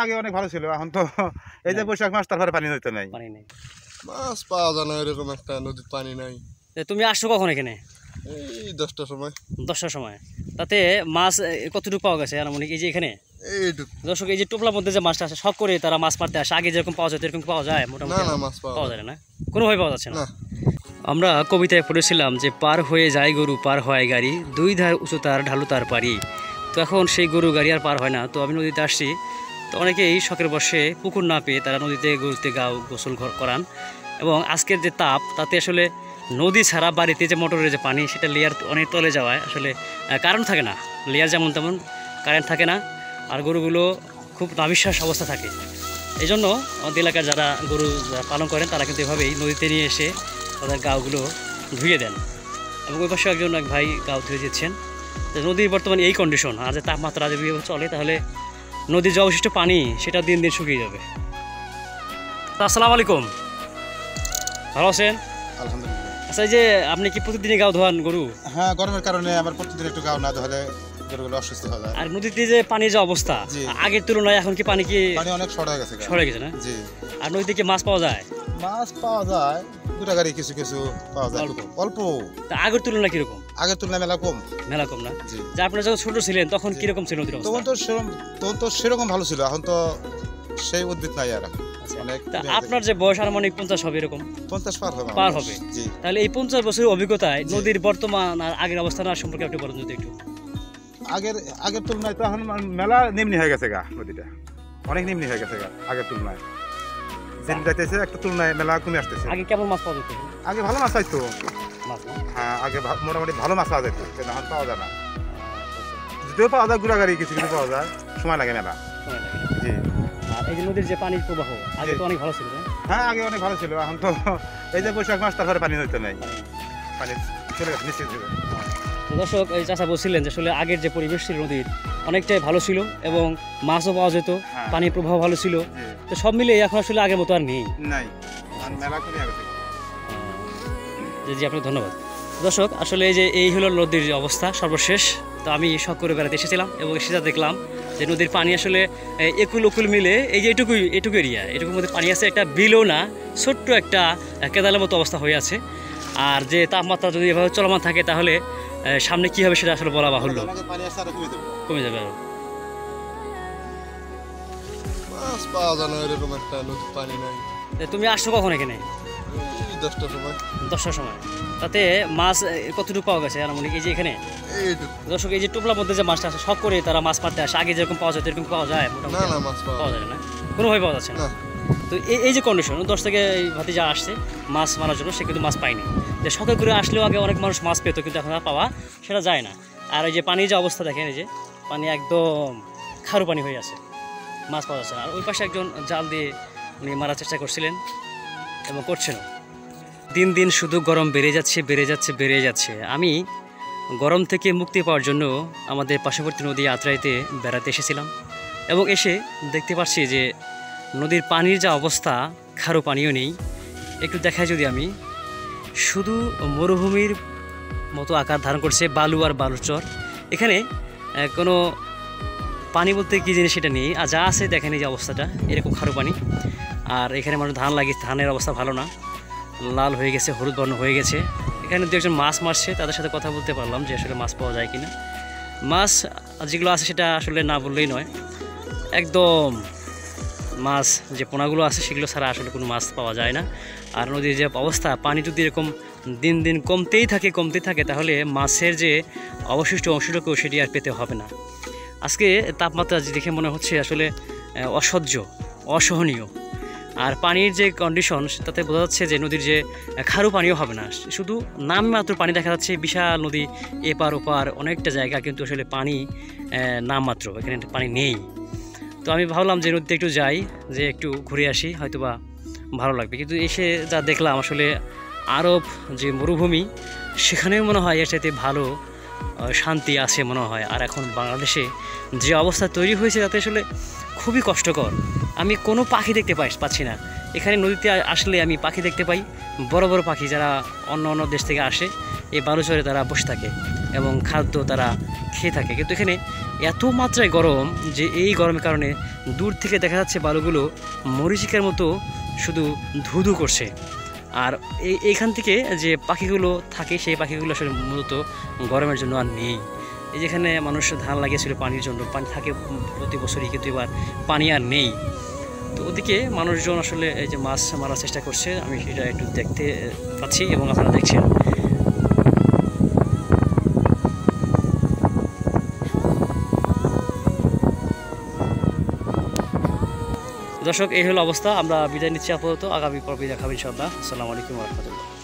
আগে অনেক ভালো ছিল, এখন তো এই যে বৈশাখ মাস তারপরে পানি হইতে নাই, মাছ পাওয়া যায় না, এরকম একটা নদীর পানি নাই। তুমি আসছো কখন এখানে? এই 10টার সময়। 10টার সময়। তাতে মাছ কতটুকু পাওয়া গেছে আনুমানিক? এই যে এখানে দর্শক, এই যে টোপলার মধ্যে যে মাছটা আসে শখ করে তারা মাছ মারতে আসে, আগে যেরকম পাওয়া যায় এরকম পাওয়া যায়? মোটামুটি না, মাছ পাওয়া যায় না, কোনোভাবে পাওয়া যাচ্ছে না। আমরা কবিতায় পড়েছিলাম যে পার হয়ে যায় গরু পার হয় গাড়ি, দুই ধার উঁচু তার ঢালু তার পারি। তো এখন সেই গরু গাড়ি আর পার হয় না। তো আমি নদীতে আসছি, তো অনেকেই শখের বসে পুকুর না পেয়ে তারা নদীতে গরুতে গোসল করান। এবং আজকের যে তাপ, তাতে আসলে নদী ছাড়া বাড়িতে যে মোটরের যে পানি সেটা লেয়ার অনেক তলে যাওয়ায় আসলে কারেন্ট থাকে না, লেয়ার যেমন তেমন কারেন্ট থাকে না, আর গরুগুলো খুব নাবিশ্বাস অবস্থা থাকে। এই জন্য আমাদের এলাকার যারা গরু পালন করেন তারা কিন্তু এভাবেই নদীতে নিয়ে এসে তাদের গাওগুলো ধুয়ে দেন। এবং ওই পাশে একজন এক ভাই গাও ধুয়ে দিচ্ছেন। নদীর বর্তমানে এই কন্ডিশন, আর যে তাপমাত্রা যদি চলে তাহলে নদীর যে অবশিষ্ট পানি সেটা দিন দিন শুকিয়ে যাবে। আসসালামু আলাইকুম, ভালো আছেন? আলহামদুলিল্লাহ। আচ্ছা, এই যে আপনি কি প্রতিদিনই গাও ধোয়ান গরু? হ্যাঁ, গরমের কারণে আমার প্রতিদিন একটু গাও না ধোয়ালে গরুগুলো অসুস্থ হয়ে যায়। আর নদীতে যে পানির যে অবস্থা আগের তুলনায় এখন কি পানি অনেক সরে গেছে না? জি। আর নদীতে কি মাছ পাওয়া যায়? মাছ পাওয়া যায়, দুটা গাড়ি কিছু কিছু পাওয়া যায়, অল্প। আগের তুলনায় কিরকম? আগের তুলনায় মেলা কম না? যে আপনারা যখন ছোট ছিলেন তখন কিরকম ছিল নদীর অবস্থা? তখন তো সেরকম ভালো ছিল, এখন তো সেই উদ্ভিদ নাই আর। আপনার যে বয়স আনুমানিক 50 হবে, এরকম 50 পার হবে। তাহলে এই 50 বছরের অভিজ্ঞতায় নদীর বর্তমান আর আগের অবস্থান সম্পর্কে আপনি বলেন যদি একটু। আগের তুলনায় তো এখন মেলা নিম্নি হয়ে গেছে গা, নদীটা অনেক নিম্নি হয়ে গেছে গা আগের তুলনায়। যেদিন যাইতেছে একটা তুলনায় মেলা কমে আসতেছে। আগে কেমন মাছ পাওয়া যেত? আগে ভালো মাছ পাইতো। হ্যাঁ, আগে মোটামুটি ভালো মাছ পাওয়া যেত, কিন্তু এখন পাওয়া যায় না। যদিও পাওয়া যায় গুড়াগাড়ি কিছু কিছু পাওয়া যায়, সময় লাগে মেলা। জি। আর এই যে নদীর যে পানির প্রবাহ আগে তো অনেক ভালো ছিল। হ্যাঁ, আগে অনেক ভালো ছিল, এখন তো এই যে বৈশাখ মাস তারপরে পানি হইতে নাই, পানি চলে গেছে নিচে। দর্শক, এই চাচা বলছিলেন যে আসলে আগের যে পরিবেশ ছিল নদীর অনেকটাই ভালো ছিল এবং মাছও পাওয়া যেত, পানির প্রবাহ ভালো ছিল। তো সব মিলে এখন আসলে আগের মতো আর নেই। জি, আপনাকে ধন্যবাদ। দর্শক, আসলে এই হলো নদীর অবস্থা সর্বশেষ। তো আমি শখ করে বেড়াতে এসেছিলাম এবং সেটা দেখলাম যে নদীর পানি আসলে একুল উকুল মিলে এই যে এটুকু এরিয়া, এটুকুর মধ্যে পানি আছে, একটা বিলও না, ছোট্ট একটা কেদালের মতো অবস্থা হয়ে আছে। আর যে তাপমাত্রা যদি এভাবে চলমান থাকে তাহলে সামনে কি হবে সেটা আসলে বলা বাহুল্য, কমে যাবে। মাছ পাওয়া যায় না, এরকম একটা নদীর পানি নাই। তুমি আসছো কখন এখানে? 10টার সময়। 10টার সময়। তাতে মাছ কতটুকু পাওয়া গেছে আনুমানিক? এই যে এখানে দর্শক, এই যে টোপলার মধ্যে যে মাছটা আসে শখ করে তারা মাছ মারতে আসে, আগে যেরকম পাওয়া যায় এরকম পাওয়া যায়? না, মাছ পাওয়া যায় না, কোনোভাবে পাওয়া যাচ্ছে না। তো এই যে কন্ডিশন, 10 থেকে এই ভাতিজা আসছে মাছ মারার জন্য, সে কিন্তু মাছ পায়নি। যে শখে করে আসলেও আগে অনেক মানুষ মাছ পেত, কিন্তু এখন আর পাওয়া সেটা যায় না। আর এই যে পানির যে অবস্থা দেখেন, এই যে পানি একদম খারু পানি হয়ে আছে, মাছ পাওয়া যাচ্ছে না। আর ওই পাশে একজন জাল দিয়ে উনি মারার চেষ্টা করছিলেন এবং করছেনও। দিন দিন শুধু গরম বেড়ে যাচ্ছে। আমি গরম থেকে মুক্তি পাওয়ার জন্য আমাদের পার্শ্ববর্তী নদী আত্রাইতে বেড়াতে এসেছিলাম এবং এসে দেখতে পাচ্ছি যে নদীর পানির যা অবস্থা, খারো পানিও নেই। একটু দেখায় যদি আমি, শুধু মরুভূমির মতো আকার ধারণ করছে, বালু আর বালুচর। এখানে কোনো পানি বলতে কী জিনিস সেটা নেই, আর যা আছে দেখেন এই যে অবস্থাটা, এরকম খারো পানি। আর এখানে মানুষ ধান লাগিয়েছে, ধানের অবস্থা ভালো না, লাল হয়ে গেছে, হলুদ বর্ণ হয়ে গেছে। এখানে দু একজন মাছ মারছে, তাদের সাথে কথা বলতে পারলাম যে আসলে মাছ পাওয়া যায় কিনা। মাছ যেগুলো আছে সেটা আসলে না বললেই নয়, একদম মাছ যে পোনাগুলো আছে সেগুলো ছাড়া আসলে কোনো মাছ পাওয়া যায় না। আর নদীর যে অবস্থা, পানি যদি এরকম দিন দিন কমতেই থাকে তাহলে মাছের যে অবশিষ্ট অংশটুকু সেটি আর পেতে হবে না। আজকে তাপমাত্রা দেখে মনে হচ্ছে আসলে অসহনীয়। আর পানির যে কন্ডিশন তাতে বোঝা যাচ্ছে যে নদীর যে খারু পানিও হবে না, শুধু নামমাত্র পানি দেখা যাচ্ছে। বিশাল নদী, এপার ওপার অনেকটা জায়গা, কিন্তু আসলে পানি নামমাত্র, এখানে পানি নেই। তো আমি ভাবলাম যে নদীতে একটু যাই, যে একটু ঘুরে আসি, হয়তোবা ভালো লাগবে। কিন্তু এসে যা দেখলাম আসলে আরব যে মরুভূমি, সেখানেও মনে হয় এর চাইতে ভালো শান্তি আছে মনে হয়। আর এখন বাংলাদেশে যে অবস্থা তৈরি হয়েছে তাতে আসলে খুবই কষ্টকর। আমি কোনো পাখি দেখতে পাচ্ছি না। এখানে নদীতে আসলে আমি পাখি দেখতে পাই, বড় বড় পাখি, যারা অন্য দেশ থেকে আসে এই বালুচরে তারা বসে থাকে এবং খাদ্য তারা খেয়ে থাকে। কিন্তু এখানে এত মাত্রায় গরম যে এই গরমের কারণে দূর থেকে দেখা যাচ্ছে বালুগুলো মরিচিকার মতো শুধু ধুধু করছে। আর এইখান থেকে যে পাখিগুলো থাকে সেই পাখিগুলো আসলে মূলত গরমের জন্য আর নেই। এই যেখানে মানুষ ধান লাগিয়েছিল পানির জন্য, পানি থাকে প্রতি বছরই, কিন্তু এবার পানি আর নেই। তো ওদিকে মানুষজন আসলে এই যে মাছ মারার চেষ্টা করছে, আমি সেটা একটু দেখতে পাচ্ছি এবং আপনারা দেখছেন। দর্শক, এই হলো অবস্থা। আমরা বিদায় নিচ্ছি আপাতত, আগামী পর্বে দেখাবো ইনশাআল্লাহ। আসসালামু আলাইকুম ওয়া রাহমাতুল্লাহ।